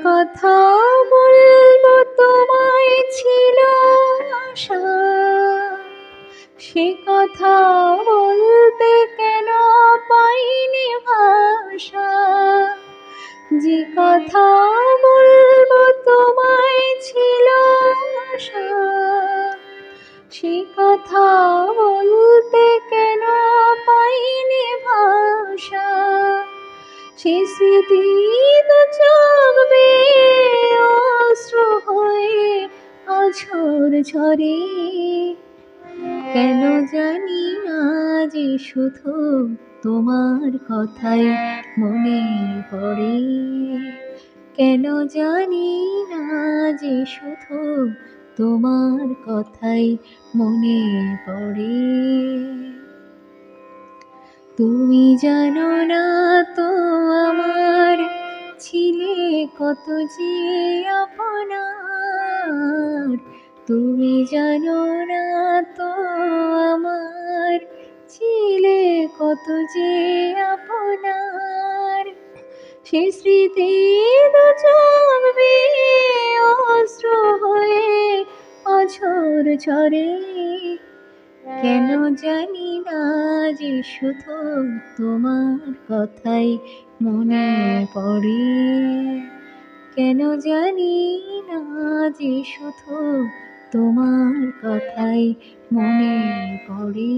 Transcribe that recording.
কথা বলবো তোমায় ছিল আশা, সে কথা বলতে কেন পাইনি ভাষা। যে কথা বলবো তোমায় ছিল আশা, সে কথা বলতে কেন পাইনি ভাষা। সে স্মৃতি দু চোখ বেয়ে অশ্রু হয়ে আঝর ঝরে। কেন জানি না যে শুধু তোমার কথাই মনে পড়ে। কেন জানি না যে শুধু তোমার কথাই মনে পড়ে। তুমি জানো না তো আমার ছিলে কত যে আপনার। তুমি জানো না তো আমার ছিলে কত যে আপনার। সে স্মৃতি দু চোখ বেয়ে অশ্রু হয়ে আঝর ঝরে। কেন জানি না যে শুধু তোমার কথাই মনে পড়ে। কেন জানি না যে শুধু তোমার কথাই মনে পড়ে।